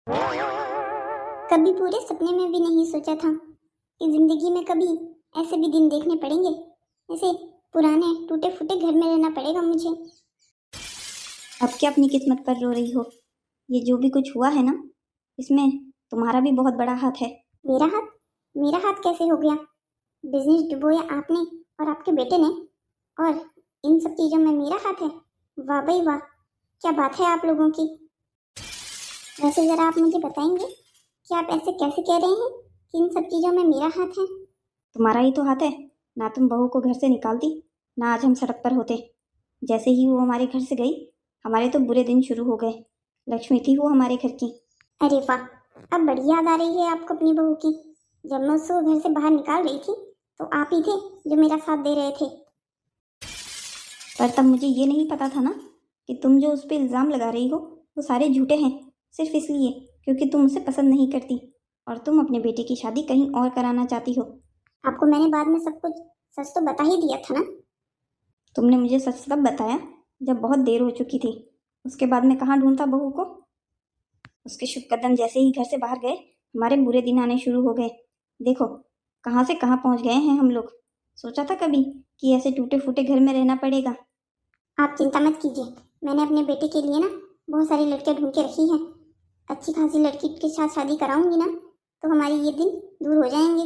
कभी पूरे सपने में भी नहीं सोचा था कि जिंदगी में कभी ऐसे भी दिन देखने पड़ेंगे। ऐसे पुराने टूटे फूटे घर में रहना पड़ेगा मुझे। अब क्या अपनी किस्मत पर रो रही हो? ये जो भी कुछ हुआ है ना, इसमें तुम्हारा भी बहुत बड़ा हाथ है। मेरा हाथ? मेरा हाथ कैसे हो गया? बिजनेस डुबोया आपने और आपके बेटे ने, और इन सब चीजों में मेरा हाथ है? वाह भाई वाह, क्या बात है आप लोगों की। वैसे जरा आप मुझे बताएंगे कि आप ऐसे कैसे कह रहे हैं कि इन सब चीजों में मेरा हाथ है? तुम्हारा ही तो हाथ है। ना तुम बहू को घर से निकालती, ना आज हम सड़क पर होते। जैसे ही वो हमारे घर से गई, हमारे तो बुरे दिन शुरू हो गए। लक्ष्मी थी वो हमारे घर की। अरे वाह, अब बड़ी याद आ रही है आपको अपनी बहू की। जब मैं उसको घर से बाहर निकाल रही थी तो आप ही थे जो मेरा साथ दे रहे थे। पर तब मुझे ये नहीं पता था ना कि तुम जो उस पर इल्ज़ाम लगा रही हो वो सारे झूठे हैं, सिर्फ इसलिए क्योंकि तुम उसे पसंद नहीं करती और तुम अपने बेटे की शादी कहीं और कराना चाहती हो। आपको मैंने बाद में सब कुछ सच तो बता ही दिया था ना। तुमने मुझे सच तब बताया जब बहुत देर हो चुकी थी। उसके बाद मैं कहाँ ढूंढता बहू को? उसके शुभ कदम जैसे ही घर से बाहर गए, हमारे बुरे दिन आने शुरू हो गए। देखो कहाँ से कहाँ पहुँच गए हैं हम लोग। सोचा था कभी कि ऐसे टूटे फूटे घर में रहना पड़ेगा? आप चिंता मत कीजिए, मैंने अपने बेटे के लिए ना बहुत सारी लड़कियां ढूंढ के रखी हैं। अच्छी खासी लड़की के साथ शादी कराऊंगी ना तो हमारे ये दिन दूर हो जाएंगे।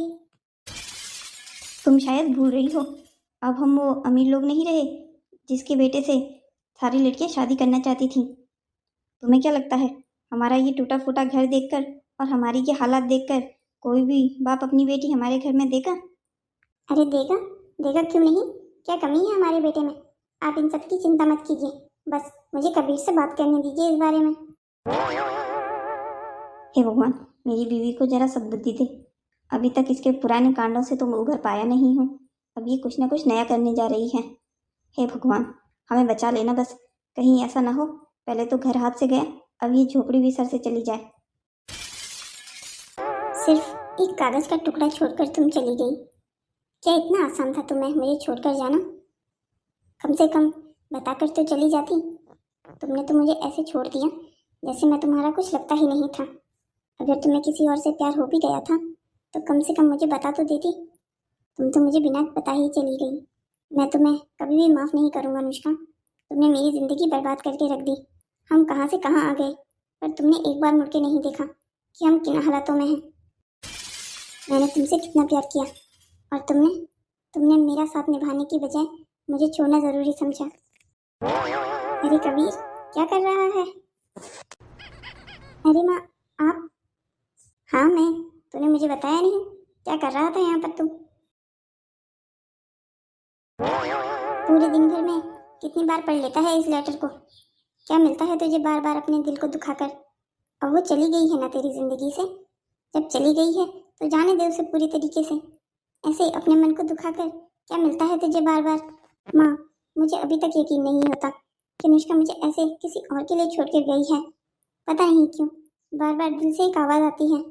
तुम शायद भूल रही हो, अब हम वो अमीर लोग नहीं रहे जिसके बेटे से सारी लड़कियां शादी करना चाहती थीं। तुम्हें क्या लगता है हमारा ये टूटा फूटा घर देखकर और हमारी ये हालात देखकर कोई भी बाप अपनी बेटी हमारे घर में देगा? अरे देगा, देगा क्यों नहीं। क्या कमी है हमारे बेटे में? आप इन सब की चिंता मत कीजिए, बस मुझे कबीर से बात करने दीजिए इस बारे में। हे भगवान, मेरी बीवी को जरा सद्बुद्धि दे। अभी तक इसके पुराने कांडों से तो मैं उभर पाया नहीं हूँ। अब ये कुछ ना कुछ नया करने जा रही है। हे भगवान, हमें बचा लेना बस। कहीं ऐसा ना हो पहले तो घर हाथ से गया, अब ये झोपड़ी भी सर से चली जाए। सिर्फ एक कागज का टुकड़ा छोड़कर तुम चली गई। क्या इतना आसान था तुम्हें मुझे छोड़कर जाना? कम से कम बताकर तो चली जाती। तुमने तो मुझे ऐसे छोड़ दिया जैसे मैं तुम्हारा कुछ लगता ही नहीं था। अगर तुम्हें किसी और से प्यार हो भी गया था तो कम से कम मुझे बता तो देती। तुम तो मुझे बिना बताए ही चली गई। मैं तुम्हें कभी भी माफ नहीं करूंगा अनुष्का। तुमने मेरी जिंदगी बर्बाद करके रख दी। हम कहाँ से कहाँ आ गए, पर तुमने एक बार मुड़ के नहीं देखा कि हम किन हालातों में हैं। मैंने तुमसे कितना प्यार किया और तुमने तुमने मेरा साथ निभाने की बजाय मुझे छोड़ना जरूरी समझा। अरे कबीर, क्या कर रहा है? अरे माँ, आप? हाँ मैं। तूने मुझे बताया नहीं, क्या कर रहा था यहाँ पर तू? पूरे दिन भर में कितनी बार पढ़ लेता है इस लेटर को? क्या मिलता है तुझे बार बार अपने दिल को दुखाकर? अब वो चली गई है ना तेरी जिंदगी से। जब चली गई है तो जाने दे उसे पूरी तरीके से। ऐसे अपने मन को दुखाकर क्या मिलता है तुझे बार बार? माँ, मुझे अभी तक यकीन नहीं होता कि अनुष्का मुझे ऐसे किसी और के लिए छोड़ कर गई है। पता नहीं क्यों बार बार दिल से एक आवाज आती है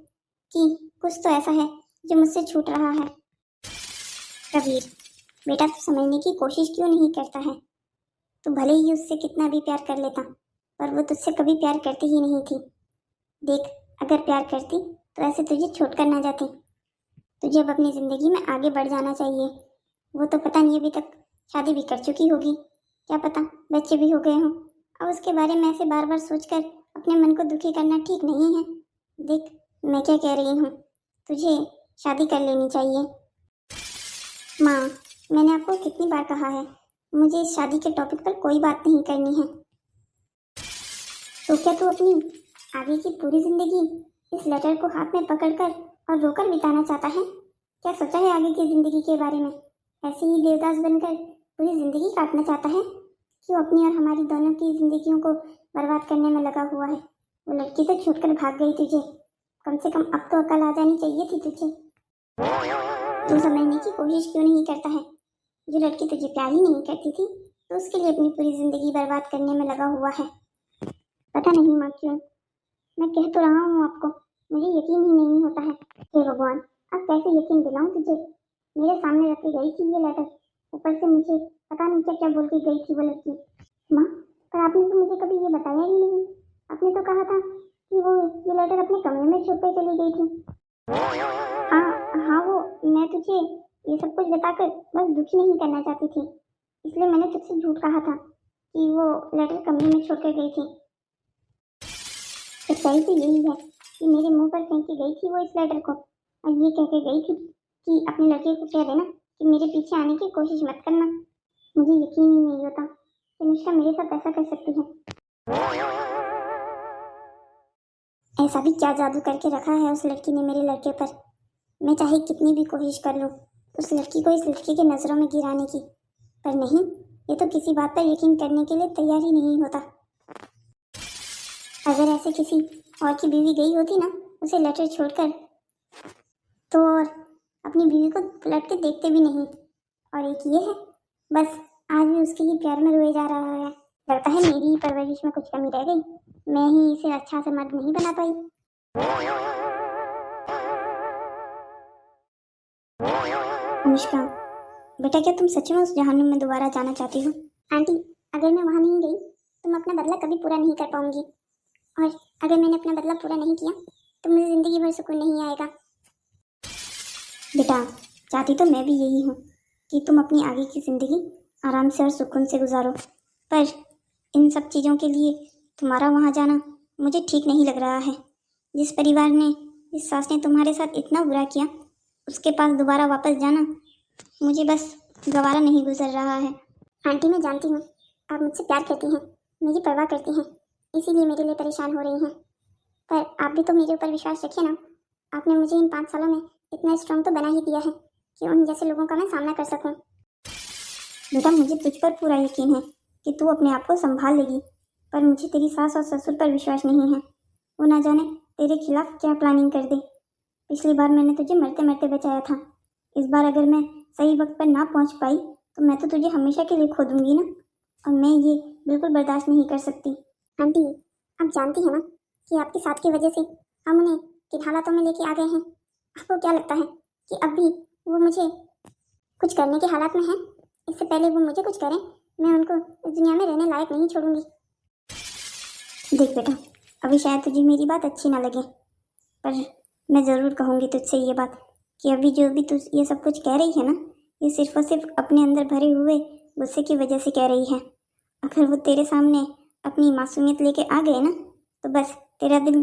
कि कुछ तो ऐसा है जो मुझसे छूट रहा है। कबीर, बेटा तू समझने की कोशिश क्यों नहीं करता है? तू भले ही उससे कितना भी प्यार कर लेता, पर वो तुझसे कभी प्यार करती ही नहीं थी। देख, अगर प्यार करती तो ऐसे तुझे छोड़ कर ना जाती। तुझे अब अपनी जिंदगी में आगे बढ़ जाना चाहिए। वो तो पता नहीं अभी तक शादी भी कर चुकी होगी, क्या पता बच्चे भी हो गए हों। अब उसके बारे में ऐसे बार बार सोचकर अपने मन को दुखी करना ठीक नहीं है। देख, मैं क्या कह रही हूँ, तुझे शादी कर लेनी चाहिए। माँ, मैंने आपको कितनी बार कहा है मुझे इस शादी के टॉपिक पर कोई बात नहीं करनी है। तो क्या तू अपनी आगे की पूरी जिंदगी इस लेटर को हाथ में पकड़कर और रोकर बिताना चाहता है? क्या सोचा है आगे की जिंदगी के बारे में? ऐसे ही देवदास बनकर पूरी जिंदगी काटना चाहता है? क्यों अपनी और हमारी दोनों की जिंदगियों को बर्बाद करने में लगा हुआ है? वो लड़की तो छूटकर भाग गई तुझे, कम से कम अब तो अकल आ जानी चाहिए थी तुझे। तू समझने की कोशिश क्यों नहीं करता है? जो लड़की तुझे प्यार ही नहीं करती थी तो उसके लिए अपनी पूरी जिंदगी बर्बाद करने में लगा हुआ है। पता नहीं माँ क्यों, मैं कह तो रहा हूँ आपको, मुझे यकीन ही नहीं होता है। हे भगवान, अब कैसे यकीन दिलाऊं तुझे? मेरे सामने रख के गई थी ये लेटर, ऊपर से मुझे पता नहीं क्या क्या बोल के गई थी वो लड़की। माँ, पर आपने तो मुझे कभी ये बताया ही नहीं। आपने तो कहा था कि वो ये लेटर अपने कमरे में छुप कर चली गई थी। हाँ हाँ, वो मैं तुझे ये सब कुछ बताकर बस दुखी नहीं करना चाहती थी, इसलिए मैंने तुझसे झूठ कहा था कि वो लेटर कमरे में छोड़ कर गई थी। सच्चाई तो यही है कि मेरे मुंह पर फेंक के गई थी वो इस लेटर को, और ये कह के गई थी कि अपने लड़के को कह देना कि मेरे पीछे आने की कोशिश मत करना। मुझे यकीन ही नहीं होता कि अनुष्का मेरे साथ ऐसा कर सकती है। ऐसा भी क्या जादू करके रखा है उस लड़की ने मेरे लड़के पर। मैं चाहे कितनी भी कोशिश कर लूं उस लड़की को इस लड़के के नजरों में गिराने की, पर नहीं, ये तो किसी बात पर यकीन करने के लिए तैयार ही नहीं होता। अगर ऐसे किसी और की बीवी गई होती ना उसे लेटर छोड़कर, तो और अपनी बीवी को पलट के देखते भी नहीं। और एक ये है, बस आज भी उसके ही प्यार में रोए जा रहा है। लगता है मेरी ही परवरिश में कुछ कमी रह गई, मैं ही इसे अच्छा से मर्द नहीं बना पाई। अनुष्का बेटा, क्या तुम सच में उस जहन्नुम में दोबारा जाना चाहती हो? आंटी, अगर मैं वहां नहीं गई तो मैं अपना बदला कभी पूरा नहीं कर पाऊंगी, और अगर मैंने अपना बदला पूरा नहीं किया तो मुझे जिंदगी भर सुकून नहीं आएगा। बेटा, चाहती तो मैं भी यही हूँ कि तुम अपनी आगे की जिंदगी आराम से और सुकून से गुजारो, पर इन सब चीज़ों के लिए तुम्हारा वहाँ जाना मुझे ठीक नहीं लग रहा है। जिस परिवार ने, जिस सास ने तुम्हारे साथ इतना बुरा किया, उसके पास दोबारा वापस जाना मुझे बस गवारा नहीं गुजर रहा है। आंटी, मैं जानती हूँ आप मुझसे प्यार करती हैं, मेरी परवाह करती हैं, इसीलिए मेरे लिए परेशान हो रही हैं, पर आप भी तो मेरे ऊपर विश्वास रखिए ना। आपने मुझे इन 5 सालों में इतना स्ट्रांग तो बना ही दिया है कि उन जैसे लोगों का मैं सामना कर सकूं। बेटा, मुझे तुझ पर पूरा यकीन है कि तू अपने आप को संभाल लेगी, पर मुझे तेरी सास और ससुर पर विश्वास नहीं है। वो ना जाने तेरे खिलाफ क्या प्लानिंग कर दे। पिछली बार मैंने तुझे मरते मरते बचाया था, इस बार अगर मैं सही वक्त पर ना पहुंच पाई तो मैं तो तुझे हमेशा के लिए खो दूंगी ना, और मैं ये बिल्कुल बर्दाश्त नहीं कर सकती। आंटी, आप जानती हैं ना कि आपके साथ की वजह से हम उन्हें किन हालातों में लेके आ गए हैं। आपको क्या लगता है कि अब भी वो मुझे कुछ करने के हालात में हैं? इससे पहले वो मुझे कुछ करें, मैं उनको इस दुनिया में रहने लायक नहीं छोड़ूंगी। देख बेटा, अभी शायद तुझे मेरी बात अच्छी ना लगे, पर मैं ज़रूर कहूँगी तुझसे ये बात कि अभी जो भी तू ये सब कुछ कह रही है ना, ये सिर्फ और सिर्फ अपने अंदर भरे हुए गुस्से की वजह से कह रही है। अगर वो तेरे सामने अपनी मासूमियत लेके आ गए ना, तो बस तेरा दिल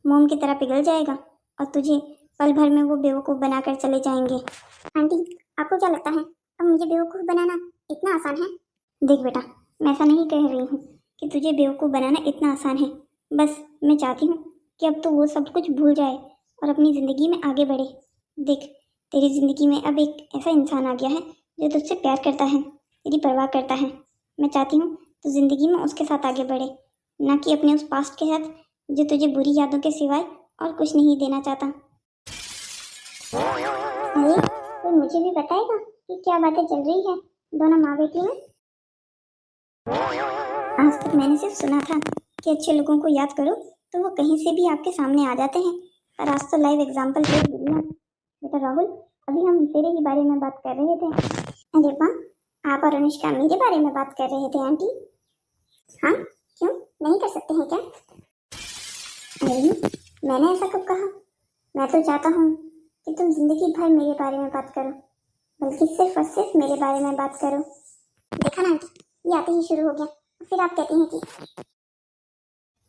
मोम की तरह पिघल जाएगा और तुझे पल भर में वो बेवकूफ़ बनाकर चले जाएंगे। आंटी, आपको क्या लगता है अब मुझे बेवकूफ़ बनाना इतना आसान है? देख बेटा, मैं ऐसा नहीं कह रही हूँ कि तुझे बेवकूफ़ बनाना इतना आसान है, बस मैं चाहती हूँ कि अब तो वो सब कुछ भूल जाए और अपनी ज़िंदगी में आगे बढ़े। देख, तेरी ज़िंदगी में अब एक ऐसा इंसान आ गया है जो तुझसे प्यार करता है, तेरी परवाह करता है। मैं चाहती हूँ तो ज़िंदगी में उसके साथ आगे बढ़े, ना कि अपने उस पास्ट के साथ जो तुझे बुरी यादों के सिवाय और कुछ नहीं देना चाहता। अरे, कोई मुझे भी बताएगा कि क्या बातें चल रही है दोनों माँ बेटी में? आज तक मैंने सिर्फ सुना था कि अच्छे लोगों को याद करो तो वो कहीं से भी आपके सामने आ जाते हैं, पर आज तो लाइव एग्जाम्पल देख लिया। बेटा राहुल, अभी हम तेरे ही बारे में बात कर रहे थे। अरे वाह, आप और अनुष्का मेरे बारे में बात कर रहे थे आंटी? हाँ, क्यों नहीं कर सकते हैं क्या? अरे, मैंने ऐसा कब कहा? मैं तो चाहता हूँ कि तुम जिंदगी भर मेरे बारे में बात करो, बल्कि सिर्फ और सिर्फ मेरे बारे में बात करो। देखा ना आंटी, ये आते ही शुरू हो गया, फिर आप कहती हैं कि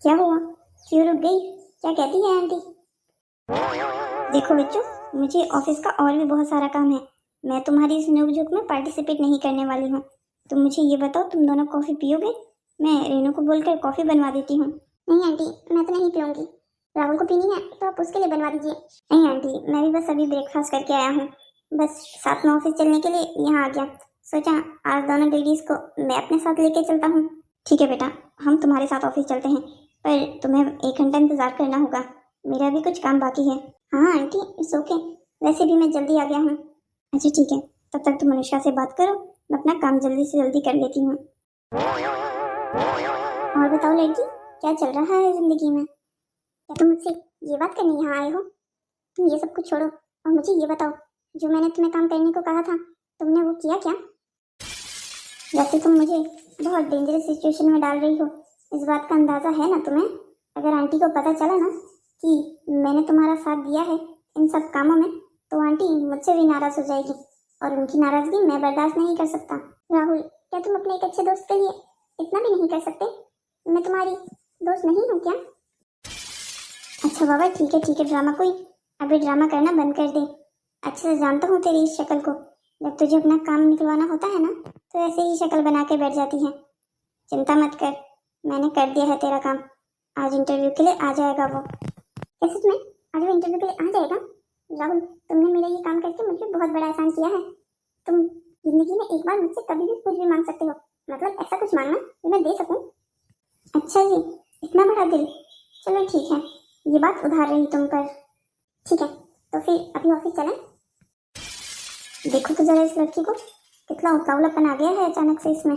क्या हुआ, क्यों रुक गई, क्या कहती है आंटी? देखो बच्चों, मुझे ऑफिस का और भी बहुत सारा काम है, मैं तुम्हारी इस नोक-झोंक में पार्टिसिपेट नहीं करने वाली हूँ। तुम मुझे ये बताओ, तुम दोनों कॉफ़ी पियोगे? मैं रेनू को बोलकर कॉफ़ी बनवा देती हूँ। नहीं आंटी, मैं तो नहीं पीऊँगी। राहुल को पीनी है तो आप उसके लिए बनवा दीजिए। नहीं आंटी, मैं भी बस अभी ब्रेकफास्ट करके आया हूँ, बस साथ में ऑफिस चलने के लिए यहाँ आ गया, सोचा आज दोनों लेडीज़ को मैं अपने साथ लेके चलता हूँ। ठीक है बेटा, हम तुम्हारे साथ ऑफिस चलते हैं, पर तुम्हें 1 घंटा इंतज़ार करना होगा, मेरा भी कुछ काम बाकी है। हाँ आंटी, इट्स ओके, वैसे भी मैं जल्दी आ गया हूँ। अच्छा ठीक है, तब तक तुम अनुष्का से बात करो, मैं अपना काम जल्दी से जल्दी कर लेती हूँ। और बताओ लड़की, क्या चल रहा है जिंदगी में? क्या तुम मुझसे ये बात करने यहाँ आए हो? तुम ये सब कुछ छोड़ो और मुझे ये बताओ, जो मैंने तुम्हें काम करने को कहा था तुमने वो किया क्या? वैसे तुम मुझे बहुत डेंजरस सिचुएशन में डाल रही हो, इस बात का अंदाजा है ना तुम्हें? अगर आंटी को पता चला ना कि मैंने तुम्हारा साथ दिया है इन सब कामों में, तो आंटी मुझसे भी नाराज हो जाएगी और उनकी नाराजगी मैं बर्दाश्त नहीं कर सकता। राहुल, क्या तुम अपने एक अच्छे दोस्त के लिए इतना भी नहीं कर सकते? मैं तुम्हारी दोस्त नहीं हूँ क्या? अच्छा बाबा, ठीक है ड्रामा कोई अभी ड्रामा करना बंद कर दे। अच्छे से जानता हूँ तेरी इस शक्ल को। जब तुझे अपना काम निकलवाना होता है ना, तो ऐसे ही शक्ल बना के बैठ जाती है। चिंता मत कर, मैंने कर दिया है तेरा काम। आज इंटरव्यू के लिए आ जाएगा वो। क्या सच में आज वो इंटरव्यू के लिए आ जाएगा? राहुल, तुमने मेरा ये काम करके मुझे बहुत बड़ा एहसान किया है। तुम जिंदगी में एक बार मुझसे कभी भी कुछ भी मांग सकते हो, मतलब ऐसा कुछ मांगना जो मैं दे सकूं। अच्छा जी, इतना बड़ा दिल। चलो ठीक है, ये बात उधार रही तुम पर। ठीक है, तो फिर अभी ऑफिस चलें? देखो तो जरा इस लड़की को, कितना उतावलापन आ गया है अचानक से इसमें।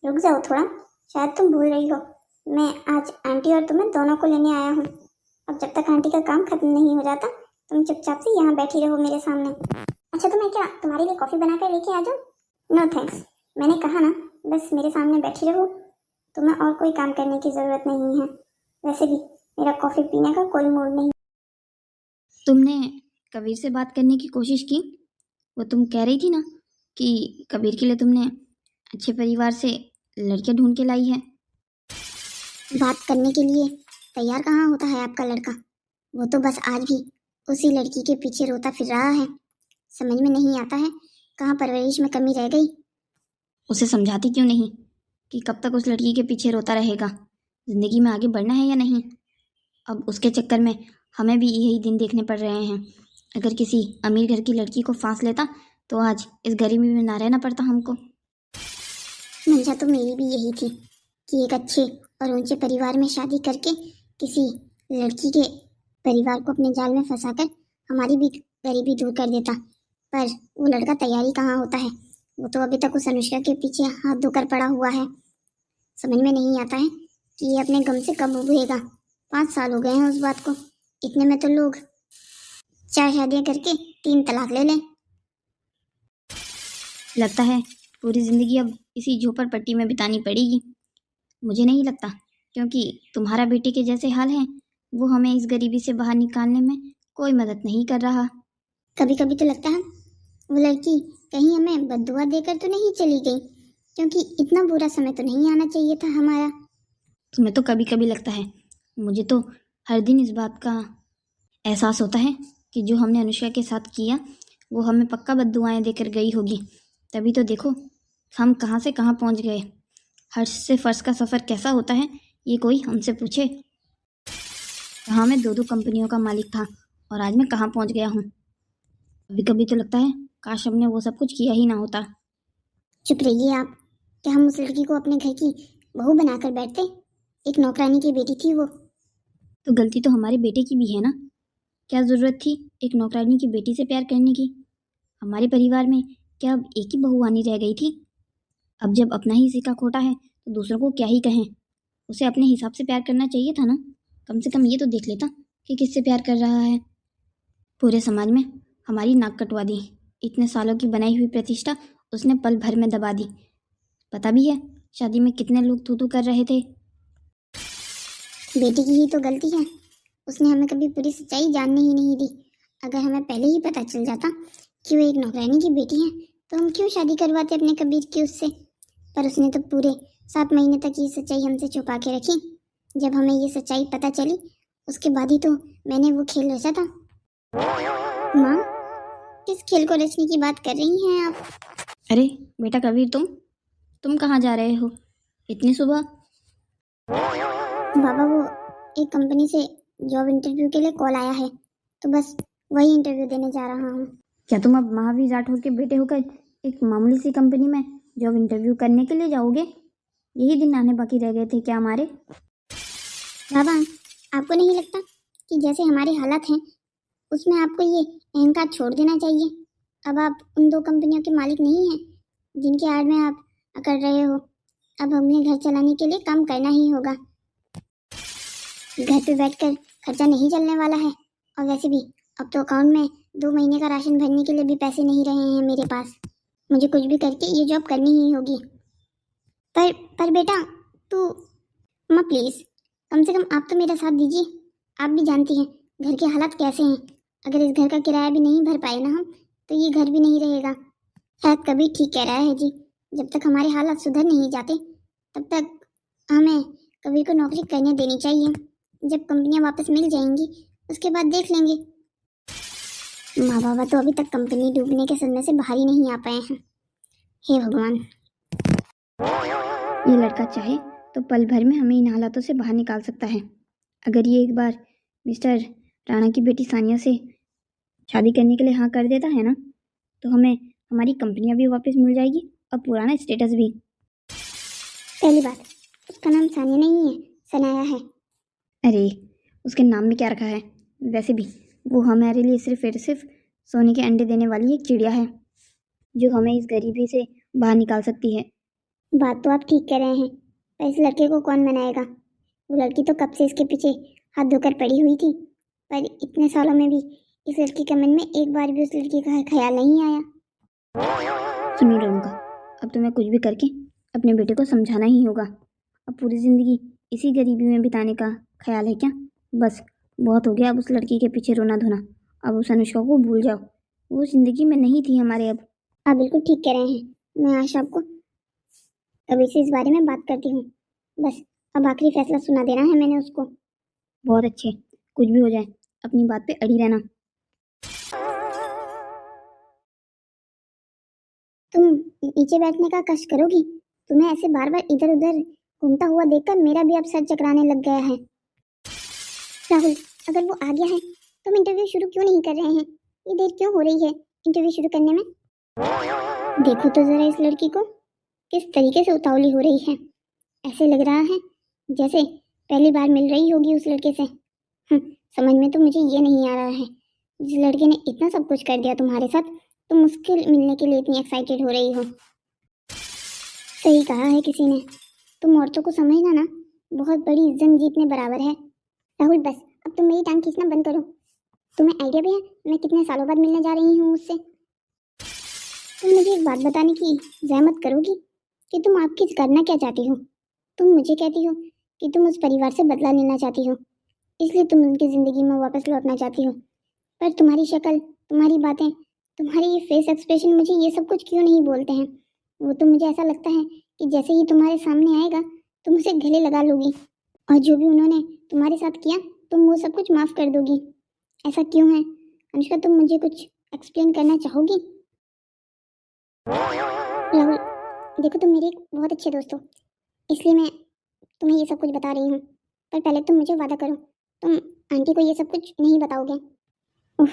रुक जाओ थोड़ा, शायद तुम भूल रही हो, मैं आज आंटी और तुम्हें दोनों को लेने आया हूँ। अब जब तक आंटी का काम खत्म नहीं हो जाता, तुम चुपचाप से यहाँ बैठी रहो मेरे सामने। अच्छा, तो मैं क्या तुम्हारे लिए कॉफी बनाकर लेके आ जाऊँ? नो थैंक्स, मैंने कहा ना, बस मेरे सामने बैठी रहो। तुम्हें और कोई काम करने की जरूरत नहीं है। वैसे भी मेरा कॉफी पीने का कोई मूड नहीं। तुमने कबीर से बात करने की कोशिश की? वो तुम कह रही थी ना कि कबीर के लिए तुमने अच्छे परिवार से लड़कियां ढूंढ के लाई है। बात करने के लिए तैयार कहाँ होता है आपका लड़का? वो तो बस आज भी उसी लड़की के पीछे रोता फिर रहा है। समझ में नहीं आता है कहाँ परवरिश में कमी रह गई। उसे समझाती क्यों नहीं कि कब तक उस लड़की के पीछे रोता रहेगा? जिंदगी में आगे बढ़ना है या नहीं? अब उसके चक्कर में हमें भी यही दिन देखने पड़ रहे हैं। अगर किसी अमीर घर की लड़की को फांस लेता तो आज इस गरीबी में ना रहना पड़ता हमको। मंशा तो मेरी भी यही थी कि एक अच्छे और ऊंचे परिवार में शादी करके किसी लड़की के परिवार को अपने जाल में फंसाकर हमारी भी गरीबी दूर कर देता। पर वो लड़का तैयारी कहाँ होता है? वो तो अभी तक उस अनुष्का के पीछे हाथ धोकर पड़ा हुआ है। समझ में नहीं आता है कि ये अपने गम से कब उभरेगा। 5 साल हो गए हैं उस बात को। इतने में तो लोग 4 शादियां करके 3 तलाक ले लें। लगता है पूरी जिंदगी अब इसी झोपड़पट्टी में बितानी पड़ेगी। मुझे नहीं लगता, क्योंकि तुम्हारा बेटे के जैसे हाल हैं, वो हमें इस गरीबी से बाहर निकालने में कोई मदद नहीं कर रहा। कभी कभी तो लगता है वो लड़की कहीं हमें बद्दुआ देकर तो नहीं चली गई, क्योंकि इतना बुरा समय तो नहीं आना चाहिए था हमारा। तुम्हें तो कभी कभी लगता है, मुझे तो हर दिन इस बात का एहसास होता है कि जो हमने अनुष्का के साथ किया वो हमें पक्का बद्दुआएं देकर गई होगी। तभी तो देखो हम कहाँ से कहाँ पहुँच गए। हर्ष से फर्श का सफ़र कैसा होता है ये कोई हमसे पूछे? कहाँ मैं 2-2 कंपनियों का मालिक था और आज मैं कहाँ पहुँच गया हूँ। कभी कभी तो लगता है काश हमने वो सब कुछ किया ही ना होता। चुप रहिए आप। क्या हम उस लड़की को अपने घर की बहू बनाकर बैठते? एक नौकरानी की बेटी थी वो। तो गलती तो हमारे बेटे की भी है ना। क्या ज़रूरत थी एक नौकरानी की बेटी से प्यार करने की? हमारे परिवार में क्या अब एक ही बहू आनी रह गई थी? अब जब अपना ही सिक्का खोटा है तो दूसरों को क्या ही कहें। उसे अपने हिसाब से प्यार करना चाहिए था ना। कम से कम ये तो देख लेता कि किससे प्यार कर रहा है। पूरे समाज में हमारी नाक कटवा दी। इतने सालों की बनाई हुई प्रतिष्ठा उसने पल भर में दबा दी। पता भी है शादी में कितने लोग तू तू कर रहे थे। बेटी की ही तो गलती है, उसने हमें कभी पूरी सच्चाई जानने ही नहीं दी। अगर हमें पहले ही पता चल जाता कि वो एक नौकरानी की बेटी है तो हम क्यों शादी करवाते अपने कबीर की उससे। पर उसने तो पूरे 7 महीने तक ये सच्चाई हमसे छुपा के रखी। जब हमें ये सच्चाई पता चली उसके बाद ही तो मैंने वो खेल रचा था। माँ, किस खेल को रचने की बात कर रही हैं आप? अरे बेटा कबीर, तुम कहाँ जा रहे हो इतनी सुबह? बाबा, वो एक कंपनी से जॉब इंटरव्यू के लिए कॉल आया है, तो बस वही इंटरव्यू देने जा रहा हूँ। क्या तुम अब महावीर राठौर के बेटे होकर एक मामूली सी कंपनी में जॉब इंटरव्यू करने के लिए जाओगे? यही दिन आने बाकी रह गए थे क्या हमारे? बाबा, आपको नहीं लगता कि जैसे हमारे हालात हैं उसमें आपको ये अहंकार छोड़ देना चाहिए? अब आप उन 2 कंपनियों के मालिक नहीं हैं जिनकी आड़ में आप कर रहे हो। अब हमें घर चलाने के लिए काम करना ही होगा। घर पे बैठकर खर्चा नहीं चलने वाला है, और वैसे भी अब तो अकाउंट में 2 महीने का राशन भरने के लिए भी पैसे नहीं रहे हैं मेरे पास। मुझे कुछ भी करके ये जॉब करनी ही होगी। पर बेटा तू, माँ प्लीज, कम से कम आप तो मेरा साथ दीजिए। आप भी जानती हैं घर के हालात कैसे हैं। अगर इस घर का किराया भी नहीं भर पाए ना हम, तो ये घर भी नहीं रहेगा। शायद कभी ठीक कह रहा है जी। जब तक हमारे हालात सुधर नहीं जाते तब तक हमें कभी को नौकरी करने देनी चाहिए। जब कंपनियां वापस मिल जाएंगी उसके बाद देख लेंगे। माँ बाबा तो अभी तक कंपनी डूबने के सदमे से बाहर ही नहीं आ पाए हैं। हे भगवान। ये लड़का चाहे तो पल भर में हमें इन हालातों से बाहर निकाल सकता है। अगर ये एक बार मिस्टर राणा की बेटी सानिया से शादी करने के लिए हाँ कर देता है ना, तो हमें हमारी कंपनियां भी वापस मिल जाएगी और पुराना स्टेटस भी। पहली बात, उसका नाम सानिया नहीं है, सनाया है। अरे उसके नाम में क्या रखा है? वैसे भी वो हमारे लिए सिर्फ और सिर्फ सोने के अंडे देने वाली एक चिड़िया है जो हमें इस गरीबी से बाहर निकाल सकती है। बात तो आप ठीक कह रहे हैं, पर इस लड़के को कौन मनाएगा? वो लड़की तो कब से इसके पीछे हाथ धोकर पड़ी हुई थी, पर इतने सालों में भी इस लड़की के मन में एक बार भी उस लड़की का ख्याल नहीं आया। सुनो रेणुका, अब तुम्हें कुछ भी करके अपने बेटे को समझाना ही होगा। अब पूरी जिंदगी इसी गरीबी में बिताने का ख्याल है क्या? बस बहुत हो गया अब उस लड़की के पीछे रोना धोना। अब उस अनुष्का को भूल जाओ, वो जिंदगी में नहीं थी हमारे अब। आप बिल्कुल ठीक कह रहे हैं। मैं आज आपको अभी से इस बारे में बात करती हूँ। बस अब आखिरी फैसला सुना देना है मैंने उसको। बहुत अच्छे, कुछ भी हो जाए अपनी बात पे अड़ी रहना। तुम नीचे बैठने का कष्ट करोगी? तुम्हें ऐसे बार बार इधर उधर घूमता हुआ देखकर मेरा भी अब सर चकराने लग गया है। राहुल, अगर वो आ गया है तो हम इंटरव्यू शुरू क्यों नहीं कर रहे हैं? ये देर क्यों हो रही है इंटरव्यू शुरू करने में? देखो तो जरा इस लड़की को, किस तरीके से उतावली हो रही है। ऐसे लग रहा है जैसे पहली बार मिल रही होगी उस लड़के से। समझ में तो मुझे ये नहीं आ रहा है, जिस लड़के ने इतना सब कुछ कर दिया तुम्हारे साथ, तुम उसके मिलने के लिए इतनी एक्साइटेड हो रही हो। सही कहा है किसी ने, तुम औरतों को समझना ना बहुत बड़ी जंग जीतने बराबर है। राहुल बस, अब तुम मेरी टांग खींचना बंद करो। तुम्हें आइडिया भी है मैं कितने सालों बाद मिलने जा रही हूँ उससे? तुम मुझे एक बात बताने की जहमत करोगी कि तुम आखिर करना क्या चाहती हो? तुम मुझे कहती हो कि तुम उस परिवार से बदला लेना चाहती हो, इसलिए तुम उनकी जिंदगी में वापस लौटना चाहती हो। पर तुम्हारी शक्ल, तुम्हारी बातें, तुम्हारे ये फेस एक्सप्रेशन मुझे ये सब कुछ क्यों नहीं बोलते हैं? वो तो मुझे ऐसा लगता है कि जैसे ही तुम्हारे सामने आएगा तुम उसे गले लगा लोगी, और जो भी उन्होंने तुम्हारे साथ किया तुम वो सब कुछ माफ कर दोगी। ऐसा क्यों है अनुष्का? तुम मुझे कुछ एक्सप्लेन करना चाहोगी? राहुल देखो, तुम मेरे एक बहुत अच्छे दोस्त हो, इसलिए मैं तुम्हें ये सब कुछ बता रही हूँ। पर पहले तुम मुझे वादा करो, तुम आंटी को ये सब कुछ नहीं बताओगे। उफ,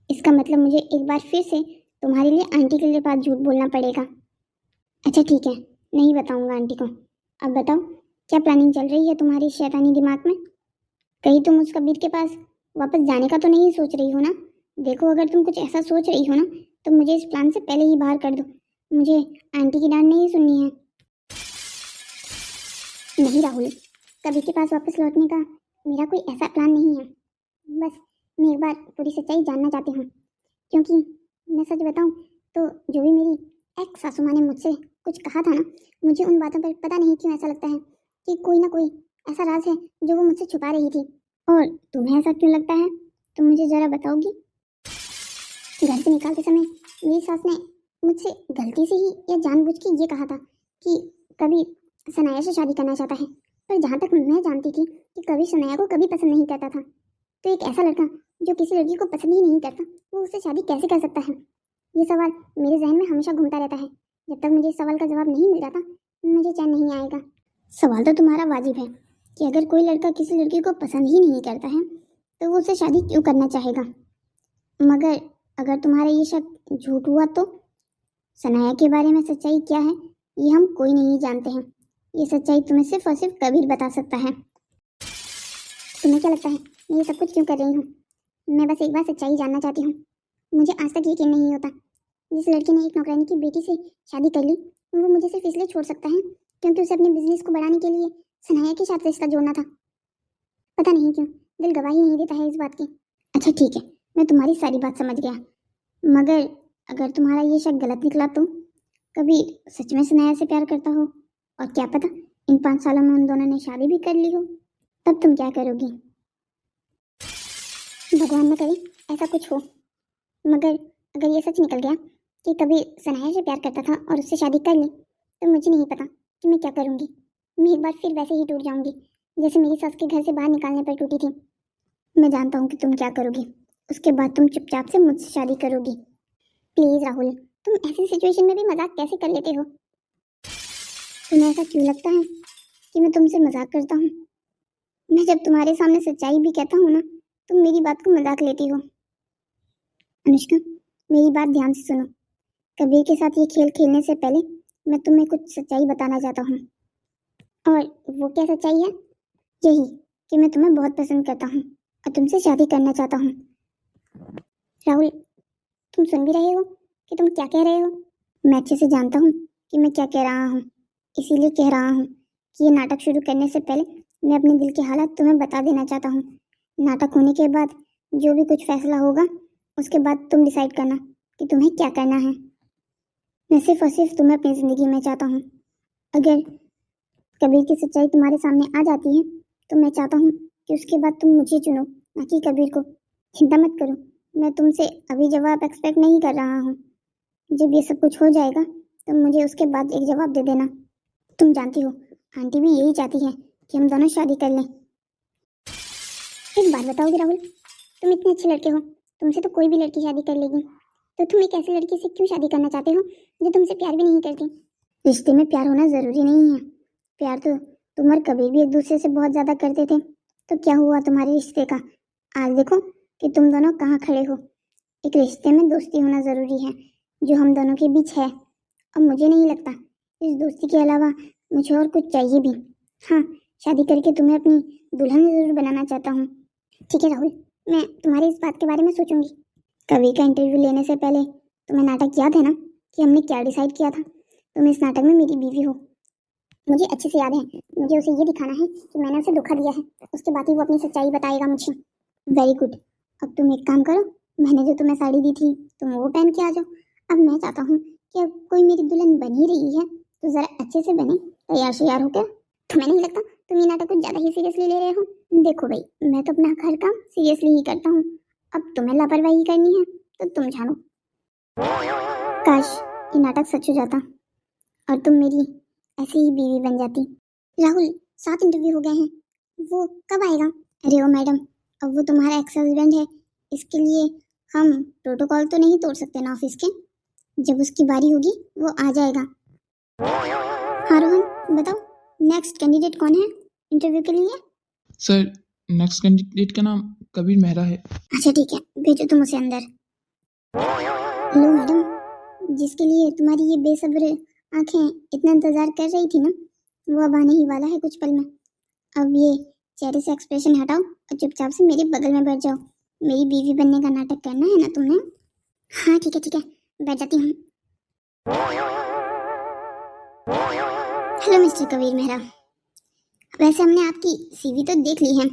इसका मतलब मुझे एक बार फिर से तुम्हारे लिए आंटी के लिए बात झूठ बोलना पड़ेगा। अच्छा ठीक है, नहीं बताऊंगा आंटी को। अब बताओ, क्या प्लानिंग चल रही है तुम्हारी शैतानी दिमाग में? कहीं तुम उस कबीर के पास वापस जाने का तो नहीं सोच रही हो ना? देखो, अगर तुम कुछ ऐसा सोच रही हो ना तो मुझे इस प्लान से पहले ही बाहर कर दो। मुझे आंटी की डांट नहीं सुननी है। नहीं राहुल, कबीर के पास वापस लौटने का मेरा कोई ऐसा प्लान नहीं है। बस मैं एक बार पूरी सच्चाई जानना चाहती हूँ, क्योंकि मैं सच बताऊँ तो जो भी मेरी एक्स सासू माँ ने मुझसे कुछ कहा था ना, मुझे उन बातों पर पता नहीं क्यों ऐसा लगता है कि कोई ना कोई ऐसा राज है जो वो मुझसे छुपा रही थी। और तुम्हें ऐसा क्यों लगता है, तुम मुझे जरा बताओगी? घर से निकालते समय मेरी सास ने मुझसे गलती से ही या जानबूझ के ये कहा था कि कबीर सनाया से शादी करना चाहता है। पर जहाँ तक मैं जानती थी कि कबीर सनाया को कभी पसंद नहीं करता था, तो एक ऐसा लड़का जो किसी लड़की को पसंद ही नहीं करता वो उससे शादी कैसे कर सकता है? ये सवाल मेरे जहन में हमेशा घूमता रहता है। जब तक मुझे इस सवाल का जवाब नहीं मिल जाता मुझे चैन नहीं आएगा। सवाल तो तुम्हारा वाजिब है कि अगर कोई लड़का किसी लड़की को पसंद ही नहीं करता है तो वो उससे शादी क्यों करना चाहेगा? मगर अगर तुम्हारा ये शक झूठ हुआ तो सनाया के बारे में सच्चाई क्या है ये हम कोई नहीं जानते हैं। ये सच्चाई तुम्हें सिर्फ और सिर्फ कबीर बता सकता है। तुम्हें क्या लगता है मैं ये सब कुछ क्यों कर रही हूँ? मैं बस एक बार सच्चाई जानना चाहती हूँ। मुझे आज तक यकीन नहीं होता जिस लड़की ने एक नौकरानी की बेटी से शादी कर ली वो मुझे सिर्फ इसलिए छोड़ सकता है क्योंकि उसे अपने बिजनेस को बढ़ाने के लिए सनाया के साथ रिश्ता जोड़ना था। पता नहीं क्यों दिल गवाही नहीं देता है इस बात की। अच्छा ठीक है, मैं तुम्हारी सारी बात समझ गया, मगर अगर तुम्हारा ये शक गलत निकला तो कबीर सच में सनाया से प्यार करता हो, और क्या पता इन 5 सालों में उन दोनों ने शादी भी कर ली हो। तब तुम क्या करोगी? भगवान न करे ऐसा कुछ हो, मगर अगर ये सच निकल गया कि कभी सनाया से प्यार करता था और उससे शादी कर ली, तो मुझे नहीं पता कि मैं क्या करूंगी। मैं एक बार फिर वैसे ही टूट जाऊंगी जैसे मेरी सास के घर से बाहर निकालने पर टूटी थी। मैं जानता हूँ कि तुम क्या करोगी। उसके बाद तुम चुपचाप से मुझसे शादी करोगी। प्लीज राहुल, तुम ऐसी सिचुएशन में भी मजाक कैसे कर लेते हो? तुम्हें ऐसा क्यों लगता है कि मैं तुमसे मजाक करता हूँ? मैं जब तुम्हारे सामने सच्चाई भी कहता हूँ ना, तुम मेरी बात को मजाक लेती हो। अनुष्का, मेरी बात ध्यान से सुनो। कबीर के साथ ये खेल खेलने से पहले मैं तुम्हें कुछ सच्चाई बताना चाहता हूँ। और वो क्या सच्चाई है? यही कि मैं तुम्हें बहुत पसंद करता हूँ और तुमसे शादी करना चाहता हूँ। राहुल, तुम सुन भी रहे हो कि तुम क्या कह रहे हो? मैं अच्छे से जानता हूँ कि मैं क्या कह रहा हूँ, इसीलिए कह रहा हूँ कि ये नाटक शुरू करने से पहले मैं अपने दिल की हालत तुम्हें बता देना चाहता हूँ। नाटक होने के बाद जो भी कुछ फैसला होगा उसके बाद तुम डिसाइड करना कि तुम्हें क्या करना है। मैं सिर्फ और सिर्फ तुम्हें अपनी जिंदगी में चाहता हूँ। अगर कबीर की सच्चाई तुम्हारे सामने आ जाती है तो मैं चाहता हूँ कि उसके बाद तुम मुझे चुनो, ना कि कबीर को। चिंता मत करो, मैं तुमसे अभी जवाब एक्सपेक्ट नहीं कर रहा हूँ। जब ये सब कुछ हो जाएगा तो मुझे उसके बाद एक जवाब दे देना। तुम जानती हो आंटी भी यही चाहती है कि हम दोनों शादी कर लें। एक बात बताओगे राहुल, तुम इतने अच्छे लड़के हो, तुमसे तो कोई भी लड़की शादी कर लेगी, तो तुम एक ऐसी लड़की से क्यों शादी करना चाहते हो जो तुमसे प्यार भी नहीं करती? रिश्ते में प्यार होना जरूरी नहीं है। प्यार तो तुम और कबीर भी एक दूसरे से बहुत ज्यादा करते थे, तो क्या हुआ तुम्हारे रिश्ते का? आज देखो कि तुम दोनों कहाँ खड़े हो। एक रिश्ते में दोस्ती होना जरूरी है, जो हम दोनों के बीच है। और मुझे नहीं लगता इस दोस्ती के अलावा मुझे और कुछ चाहिए भी। हाँ, शादी करके तुम्हें अपनी दुल्हन जरूर बनाना चाहता हूँ। ठीक है राहुल, मैं तुम्हारी इस बात के बारे में सोचूंगी। कवि का इंटरव्यू लेने से पहले तुम्हें नाटक याद है ना कि हमने क्या डिसाइड किया था? तुम इस नाटक में मेरी बीवी हो। मुझे अच्छे से याद है। मुझे उसे ये दिखाना है कि मैंने उसे धोखा दिया है, उसके बाद ही वो अपनी सच्चाई बताएगा मुझे। Very good. अब तुम एक काम करो, मैंने जो तुम्हें साड़ी दी थी तुम वो पहन के आ जाओ। अब मैं चाहता हूँ कि अब कोई मेरी दुल्हन बन ही रही है तो जरा अच्छे से बने, तैयार श्यार होकर। तुम्हें नहीं लगता तुम ये नाटक कुछ ज्यादा ही सीरियसली ले रहे हो? देखो भाई, मैं तो अपना हर काम सीरियसली ही करता हूँ। अब तुम्हें लापरवाही करनी है तो तुम जानो। काश ये नाटक सच हो जाता और तुम मेरी ऐसी ही बीवी बन जाती। राहुल, 7 इंटरव्यू हो गए हैं, वो कब आएगा? अरे ओ मैडम, अब वो तुम्हारा एक्स हस्बैंड है, इसके लिए हम प्रोटोकॉल तो नहीं तोड़ सकते ना ऑफिस के। जब उसकी बारी होगी वो आ जाएगा। हाँ रोहन, बताओ नेक्स्ट कैंडिडेट कौन है इंटरव्यू के लिए? सर, नेक्स्ट कैंडिडेट का नाम कबीर मेहरा है। अच्छा ठीक है, भेजो तुम उसे अंदर। लो मैडम, जिसके लिए तुम्हारी ये बेसब्र आंखें इतना इंतजार कर रही थी ना, वो अब आने ही वाला है कुछ पल में। अब ये चेहरे से एक्सप्रेशन हटाओ और चुपचाप से मेरे बगल में बैठ जाओ। मेरी बीवी बनने का नाटक करना है ना तुमने? हाँ ठीक है, बैठ जाती हूँ। हेलो मिस्टर कबीर मेहरा, वैसे हमने आपकी सीवी तो देख ली है,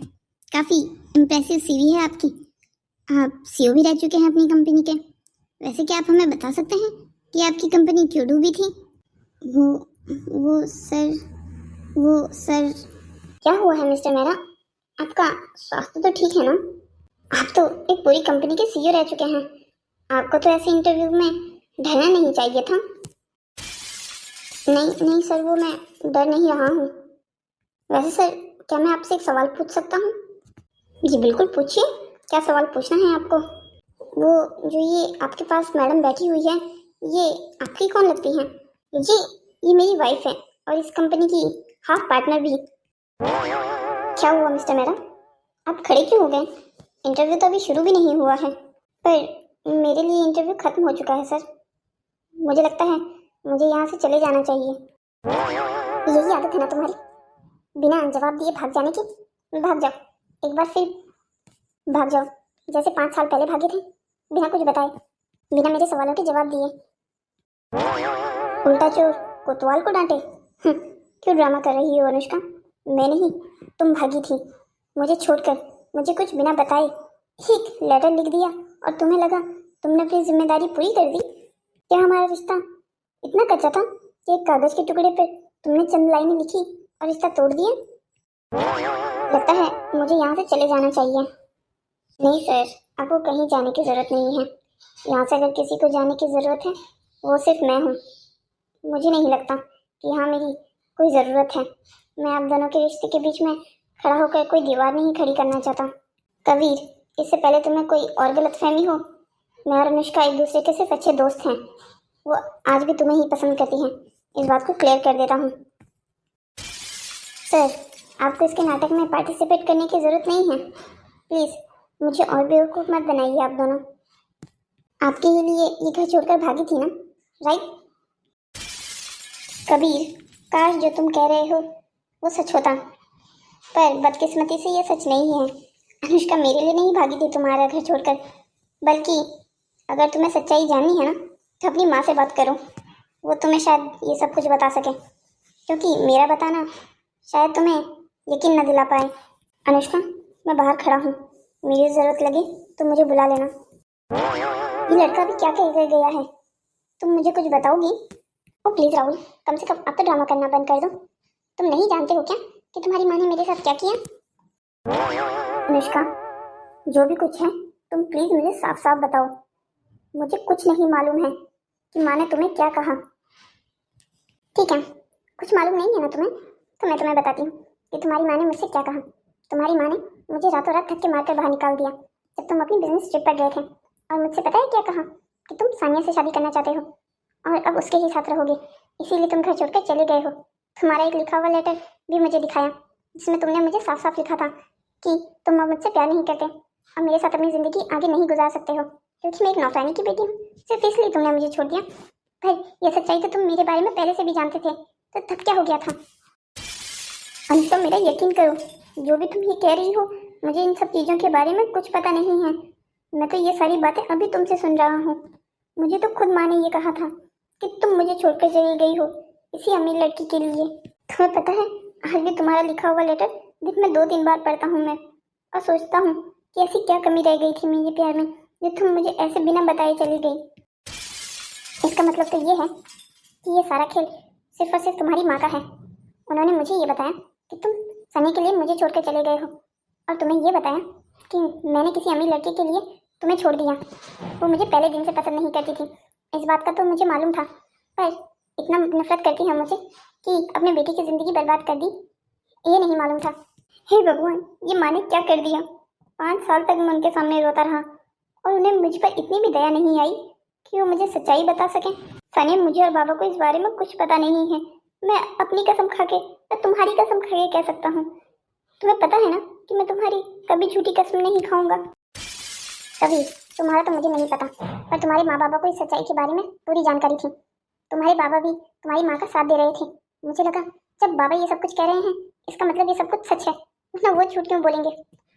काफ़ी इम्प्रेसिव सीवी है आपकी। आप सीईओ भी रह चुके हैं अपनी कंपनी के। वैसे क्या आप हमें बता सकते हैं कि आपकी कंपनी क्यों डूबी थी? वो सर क्या हुआ है मिस्टर मेहरा? आपका स्वास्थ्य तो ठीक है ना? आप तो एक पूरी कंपनी के सीईओ रह चुके हैं, आपको तो ऐसे इंटरव्यू में डरना नहीं चाहिए था। नहीं सर, वो मैं डर नहीं रहा हूँ। वैसे सर, क्या मैं आपसे एक सवाल पूछ सकता हूँ? जी बिल्कुल, पूछिए, क्या सवाल पूछना है आपको? वो जो ये आपके पास मैडम बैठी हुई है, ये आपकी कौन लगती हैं? जी, ये मेरी वाइफ है और इस कंपनी की हाफ पार्टनर भी। क्या हुआ मिस्टर मेहरा, आप खड़े क्यों हो गए? इंटरव्यू तो अभी शुरू भी नहीं हुआ है। पर मेरे लिए इंटरव्यू खत्म हो चुका है सर। मुझे लगता है मुझे यहाँ से चले जाना चाहिए। यही आदत है ना तुम्हारी, बिना जवाब दिए भाग जाने की? भाग जाओ, एक बार फिर भाग जाओ, जैसे 5 साल पहले भागे थे, बिना कुछ बताए, बिना मेरे सवालों के जवाब दिए। उल्टा चोर कोतवाल को डांटे। क्यों ड्रामा कर रही हो अनुष्का? मैं नहीं, तुम भागी थी मुझे छोड़कर, मुझे कुछ बिना बताए एक लेटर लिख दिया और तुम्हें लगा तुमने अपनी जिम्मेदारी पूरी कर दी। क्या हमारा रिश्ता इतना कच्चा था कि एक कागज के टुकड़े पर तुमने चंद लाइनें लिखी और रिश्ता तोड़ दिया? लगता है मुझे यहाँ से चले जाना चाहिए। नहीं सर, आपको कहीं जाने की ज़रूरत नहीं है। यहाँ से अगर किसी को जाने की ज़रूरत है वो सिर्फ मैं हूँ। मुझे नहीं लगता कि यहाँ मेरी कोई ज़रूरत है। मैं आप दोनों के रिश्ते के बीच में खड़ा होकर कोई दीवार नहीं खड़ी करना चाहता। कबीर, इससे पहले तुम्हें कोई और गलतफहमी हो, मैं और अनुष्का एक दूसरे के सिर्फ अच्छे दोस्त हैं। वो आज भी तुम्हें ही पसंद करती हैं, इस बात को क्लियर कर देता हूँ। सर, आपको इसके नाटक में पार्टिसिपेट करने की ज़रूरत नहीं है। प्लीज़ मुझे और बेवकूफ़ मत बनाइए आप दोनों। आपके ही लिए ये घर छोड़कर भागी थी ना, राइट? कबीर, काश जो तुम कह रहे हो वो सच होता, पर बदकिस्मती से ये सच नहीं है। अनुष्का मेरे लिए नहीं भागी थी तुम्हारा घर छोड़कर, बल्कि अगर तुम्हें सच्चाई जाननी है ना तो अपनी माँ से बात करो। वो तुम्हें शायद ये सब कुछ बता सके, क्योंकि मेरा बताना शायद तुम्हें यकीन न दिला पाए। अनुष्का, मैं बाहर खड़ा हूँ, मेरी ज़रूरत लगे तो मुझे बुला लेना। ये लड़का भी क्या कह कर गया है, तुम मुझे कुछ बताओगी? ओ प्लीज़ राहुल, कम से कम अब तो ड्रामा करना बंद कर दो। तुम नहीं जानते हो क्या कि तुम्हारी माँ ने मेरे साथ क्या किया? अनुष्का, जो भी कुछ है तुम प्लीज़ मुझे साफ साफ बताओ। मुझे कुछ नहीं मालूम है कि माँ ने तुम्हें क्या कहा। ठीक है, कुछ मालूम नहीं है ना तुम्हें, तो मैं तुम्हें बताती हूँ कि तुम्हारी माँ ने मुझसे क्या कहा। तुम्हारी माँ ने मुझे रातों रात धक्के मारकर बाहर निकाल दिया जब तुम अपनी बिजनेस ट्रिप पर गए थे, और मुझसे पता है क्या कहा कि तुम सानिया से शादी करना चाहते हो और अब उसके ही साथ रहोगे, इसीलिए तुम घर छोड़कर चले गए हो। तुम्हारा एक लिखा हुआ लेटर भी मुझे दिखाया जिसमें तुमने मुझे साफ साफ लिखा था कि तुम अब मुझसे प्यार नहीं करते और मेरे साथ अपनी ज़िंदगी आगे नहीं गुजार सकते हो, क्योंकि मैं एक नौकरानी की बेटी हूँ। सिर्फ इसलिए तुमने मुझे छोड़ दिया। भाई, ये सच्चाई तो तुम मेरे बारे में पहले से भी जानते थे, तो तब क्या हो गया था? अनुष्का, मेरा यकीन करो, जो भी तुम ये कह रही हो, मुझे इन सब चीज़ों के बारे में कुछ पता नहीं है। मैं तो ये सारी बातें अभी तुमसे सुन रहा हूँ। मुझे तो खुद माँ ने ये कहा था कि तुम मुझे छोड़कर चली गई हो इसी अमीर लड़की के लिए। तुम्हें पता है, आज भी तुम्हारा लिखा हुआ लेटर दिन में 2-3 बार पढ़ता हूँ मैं, और सोचता हूँ कि ऐसी क्या कमी रह गई थी मेरे प्यार में जो तुम मुझे ऐसे बिना बताए चली गई। इसका मतलब तो ये है कि ये सारा खेल सिर्फ और सिर्फ तुम्हारी माँ का है। उन्होंने मुझे ये बताया कि तुम सनी के लिए मुझे छोड़कर चले गए हो, और तुम्हें ये बताया कि मैंने किसी अमीर लड़के के लिए तुम्हें छोड़ दिया। वो मुझे पहले दिन से पसंद नहीं करती थी, इस बात का तो मुझे मालूम था, पर इतना नफरत करती है मुझे कि अपने बेटी की ज़िंदगी बर्बाद कर दी, ये नहीं मालूम था। हे भगवान, ये माँ ने क्या कर दिया। 5 साल तक मैं उनके सामने रोता रहा और उन्हें मुझ पर इतनी भी दया नहीं आई कि वो मुझे सच्चाई बता सकें। सनी, मुझे और बाबा को इस बारे में कुछ पता नहीं है। मैं अपनी कसम खा के, मैं तुम्हारी कसम खा के कह सकता हूँ। तुम्हें पता है ना कि मैं तुम्हारी कभी झूठी कसम नहीं खाऊंगा। कभी तुम्हारा तो मुझे नहीं पता, पर तुम्हारे माँ बाबा को इस सच्चाई के बारे में पूरी जानकारी थी। तुम्हारे बाबा भी तुम्हारी माँ का साथ दे रहे थे। मुझे लगा जब बाबा ये सब कुछ कह रहे हैं इसका मतलब ये सब कुछ सच है, वरना वो झूठ क्यों बोलेंगे।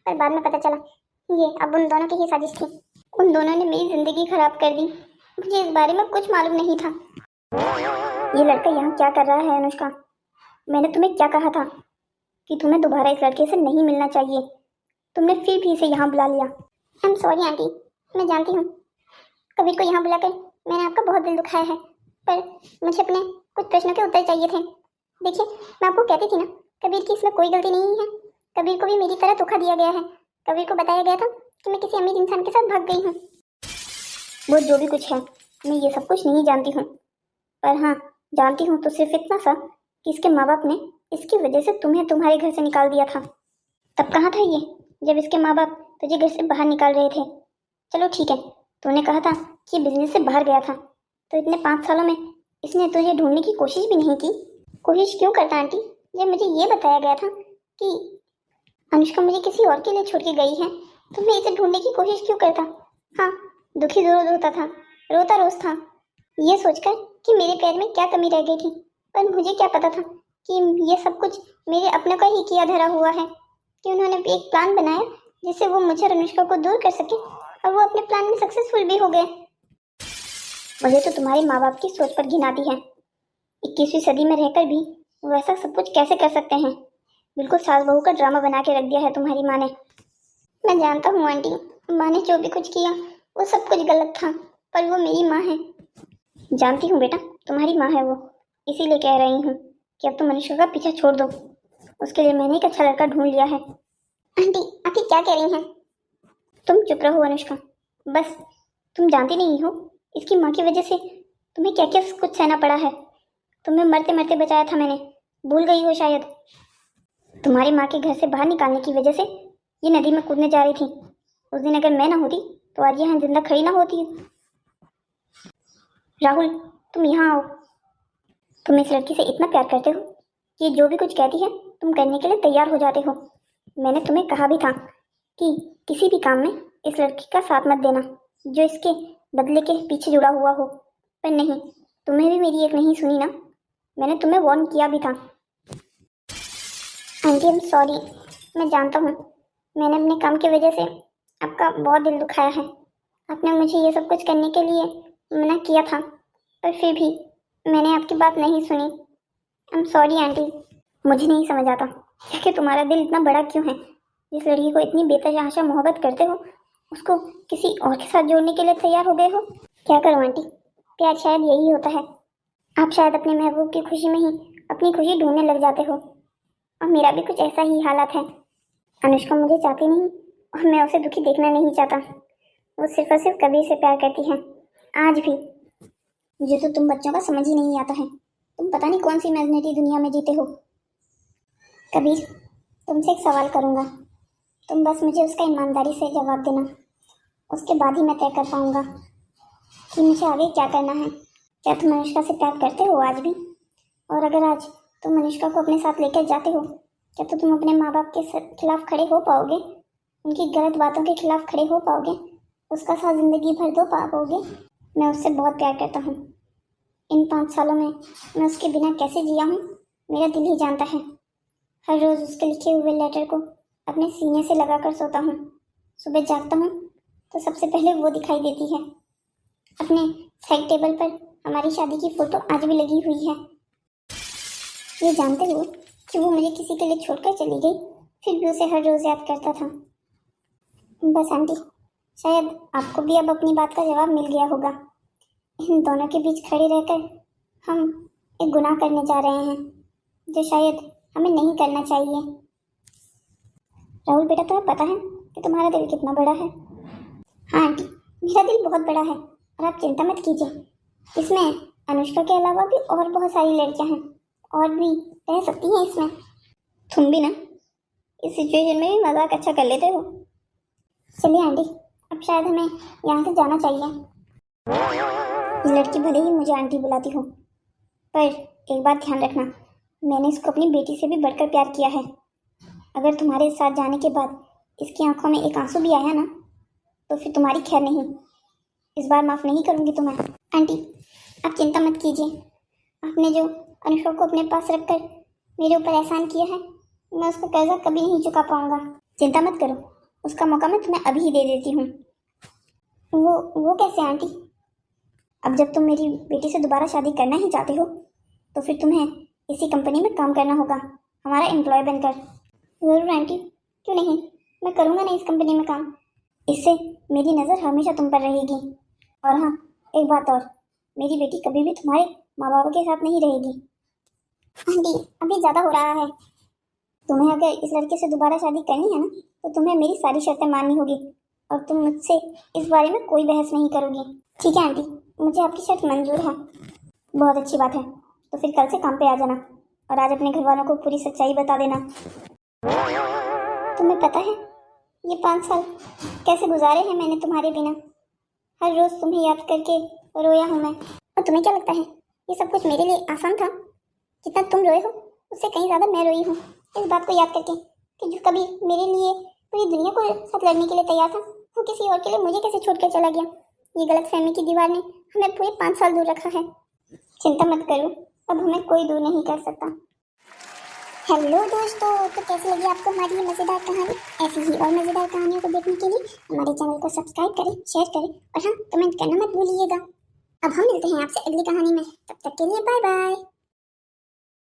पर बाद में पता चला ये अब उन दोनों की ही साजिश थी। उन दोनों ने मेरी जिंदगी खराब कर दी। मुझे इस बारे में कुछ मालूम नहीं था। ये लड़का यहाँ क्या कर रहा है? अनुष्का, मैंने तुम्हें क्या कहा था कि तुम्हें दोबारा इस लड़के से नहीं मिलना चाहिए, तुमने फिर भी इसे यहाँ बुला लिया। आई एम सॉरी आंटी, मैं जानती हूँ कबीर को यहाँ बुलाकर मैंने आपका बहुत दिल दुखाया है, पर मुझे अपने कुछ प्रश्नों के उत्तर चाहिए थे। देखिए, मैं आपको कहती थी ना, कबीर की इसमें कोई गलती नहीं है। कबीर को भी मेरी तरह धोखा दिया गया है। कबीर को बताया गया था कि मैं किसी अमीर इंसान के साथ भाग गई हूँ। वो जो भी कुछ है, मैं ये सब कुछ नहीं जानती हूँ, पर हाँ जानती हूँ तो सिर्फ इतना सा कि इसके माँ बाप ने इसकी वजह से तुम्हें तुम्हारे घर से निकाल दिया था। तब कहाँ था ये, जब इसके माँ बाप तुझे घर से बाहर निकाल रहे थे? चलो ठीक है, तूने कहा था कि बिजनेस से बाहर गया था, तो इतने 5 सालों में इसने तुझे ढूंढने की कोशिश भी नहीं की। कोशिश क्यों करता आंटी, जब मुझे ये बताया गया था कि अनुष्का मुझे किसी और के लिए छोड़ के गई है, तो मैं इसे ढूंढने की कोशिश क्यों करता? हाँ, दुखी जरूर होता था, रोता रोज था, ये सोचकर कि मेरे पैर में क्या कमी रह गई थी। पर मुझे क्या पता था कि ये सब कुछ मेरे अपने का ही किया धरा हुआ है, कि उन्होंने एक प्लान बनाया जिससे वो मुझे और अनुष्का को दूर कर सके, और वो अपने प्लान में सक्सेसफुल भी हो गए। मुझे तो तुम्हारे माँ बाप की सोच पर घिन आती है। 21वीं सदी में रहकर भी वो ऐसा सब कुछ कैसे कर सकते हैं? बिल्कुल सास बहू का ड्रामा बना के रख दिया है तुम्हारी माँ ने। मैं जानता हूँ आंटी, माँ ने जो भी कुछ किया वो सब कुछ गलत था, पर वो मेरी माँ है। जानती हूँ बेटा, तुम्हारी माँ है वो, इसीलिए कह रही हूँ कि अब तुम अनुष्का का पीछा छोड़ दो। उसके लिए मैंने एक अच्छा लड़का ढूंढ लिया है, आंटी आप ये क्या कह रही हैं? तुम चुप रहो अनुष्का। बस तुम जानती नहीं हो इसकी माँ की वजह से तुम्हें क्या क्या कुछ सहना पड़ा है। तुम्हें मरते मरते बचाया था मैंने, भूल गई हो शायद। तुम्हारी माँ के घर से बाहर निकालने की वजह से ये नदी में कूदने जा रही थी। उस दिन अगर मैं ना होती तो आज यहाँ जिंदा खड़ी ना होती। राहुल तुम यहाँ आओ। तुम इस लड़की से इतना प्यार करते हो कि जो भी कुछ कहती है तुम करने के लिए तैयार हो जाते हो। मैंने तुम्हें कहा भी था कि किसी भी काम में इस लड़की का साथ मत देना जो इसके बदले के पीछे जुड़ा हुआ हो, पर नहीं, तुम्हें भी मेरी एक नहीं सुनी ना। मैंने तुम्हें वार्न किया भी था। आंटी आई एम सॉरी, मैं जानता हूँ मैंने अपने काम की वजह से आपका बहुत दिल दुखाया है। आपने मुझे ये सब कुछ करने के लिए मना किया था, पर फिर भी मैंने आपकी बात नहीं सुनी। I am sorry aunty. मुझे नहीं समझ आता कि तुम्हारा दिल इतना बड़ा क्यों है। जिस लड़की को इतनी बेतहाशा मोहब्बत करते हो उसको किसी और के साथ जोड़ने के लिए तैयार हो गए हो। क्या करूँ आंटी, प्यार शायद यही होता है। आप शायद अपने महबूब की खुशी में ही अपनी खुशी ढूंढने लग जाते हो, और मेरा भी कुछ ऐसा ही हालत है। अनुष्का मुझे चाहती नहीं और मैं उसे दुखी देखना नहीं चाहता। वो सिर्फ और सिर्फ कबीर से प्यार करती है, आज भी। मुझे तो तुम बच्चों का समझ ही नहीं आता है। तुम पता नहीं कौन सी इमेजिनरी दुनिया में जीते हो। कबीर तुमसे एक सवाल करूँगा, तुम बस मुझे उसका ईमानदारी से जवाब देना। उसके बाद ही मैं तय कर पाऊँगा कि मुझे आगे क्या करना है। क्या तुम अनुष्का से प्यार करते हो आज भी? और अगर आज तुम अनुष्का को अपने साथ लेकर जाते हो, क्या तो तुम अपने माँ बाप के खिलाफ खड़े हो पाओगे? उनकी गलत बातों के खिलाफ खड़े हो पाओगे? उसका साथ जिंदगी भर दो पाओगे? मैं उससे बहुत प्यार करता हूँ। इन 5 सालों में मैं उसके बिना कैसे जिया हूँ मेरा दिल ही जानता है। हर रोज़ उसके लिखे हुए लेटर को अपने सीने से लगाकर सोता हूँ। सुबह जागता हूँ तो सबसे पहले वो दिखाई देती है। अपने साइड टेबल पर हमारी शादी की फ़ोटो आज भी लगी हुई है। ये जानते हुए कि वो मुझे किसी के लिए छोड़कर चली गई, फिर भी उसे हर रोज़ याद करता था। बस आंटी, शायद आपको भी अब अपनी बात का जवाब मिल गया होगा। इन दोनों के बीच खड़े रहकर हम एक गुनाह करने जा रहे हैं जो शायद हमें नहीं करना चाहिए। राहुल बेटा, तुम्हें पता है कि तुम्हारा दिल कितना बड़ा है? हाँ आंटी, मेरा दिल बहुत बड़ा है और आप चिंता मत कीजिए। इसमें अनुष्का के अलावा भी और बहुत सारी लड़कियां हैं और भी रह सकती हैं इसमें। तुम भी ना इस सिचुएशन में भी मजाक अच्छा कर लेते हो। चलिए आंटी, अब शायद हमें यहाँ से जाना चाहिए। ये लड़की भले ही मुझे आंटी बुलाती हो, पर एक बात ध्यान रखना, मैंने इसको अपनी बेटी से भी बढ़कर प्यार किया है। अगर तुम्हारे साथ जाने के बाद इसकी आंखों में एक आंसू भी आया ना, तो फिर तुम्हारी खैर नहीं। इस बार माफ़ नहीं करूँगी तुम्हें। आंटी आप चिंता मत कीजिए। आपने जो अनुष्का को अपने पास रखकर मेरे ऊपर एहसान किया है, मैं उसका कर्जा कभी नहीं चुका पाऊंगा। चिंता मत करो, उसका मौका मैं तुम्हें अभी ही दे देती हूँ। वो कैसे आंटी? अब जब तुम मेरी बेटी से दोबारा शादी करना ही चाहते हो तो फिर तुम्हें इसी कंपनी में काम करना होगा, हमारा एम्प्लॉय बनकर। ज़रूर आंटी, क्यों नहीं, मैं करूँगा ना इस कंपनी में काम। इससे मेरी नज़र हमेशा तुम पर रहेगी। और हाँ, एक बात और, मेरी बेटी कभी भी तुम्हारे माँ बाप के साथ नहीं रहेगी। आंटी अभी ज़्यादा हो रहा है। तुम्हें अगर इस लड़के से दोबारा शादी करनी है ना, तो तुम्हें मेरी सारी शर्तें माननी होगी और तुम मुझसे इस बारे में कोई बहस नहीं करोगी। ठीक है आंटी, मुझे आपकी शर्त मंजूर है। बहुत अच्छी बात है, तो फिर कल से काम पे आ जाना और आज अपने घर वालों को पूरी सच्चाई बता देना। तुम्हें पता है ये 5 साल कैसे गुजारे हैं मैंने तुम्हारे बिना? हर रोज़ तुम्हें याद करके रोया हूँ मैं। और तुम्हें क्या लगता है ये सब कुछ मेरे लिए आसान था? जितना तुम रोए हो उससे कहीं ज़्यादा मैं रोई हूँ इस बात को याद करके कि जो कभी मेरे लिए पूरी दुनिया को साथ लड़ने के लिए तैयार था, वो किसी और के लिए मुझे कैसे छोड़ कर चला गया। ये गलतफहमी की दीवार ने हमें पूरे 5 साल दूर रखा है। चिंता मत करो, अब हमें कोई दूर नहीं कर सकता। हेलो दोस्तों, तो कैसी लगी आपको हमारी ये मज़ेदार कहानी? ऐसी ही और मज़ेदार कहानियों को देखने के लिए हमारे चैनल को सब्सक्राइब करें, शेयर करें और हाँ, कमेंट करना मत भूलिएगा। अब हम मिलते हैं आपसे अगली कहानी में, तब तक के लिए बाय बाय।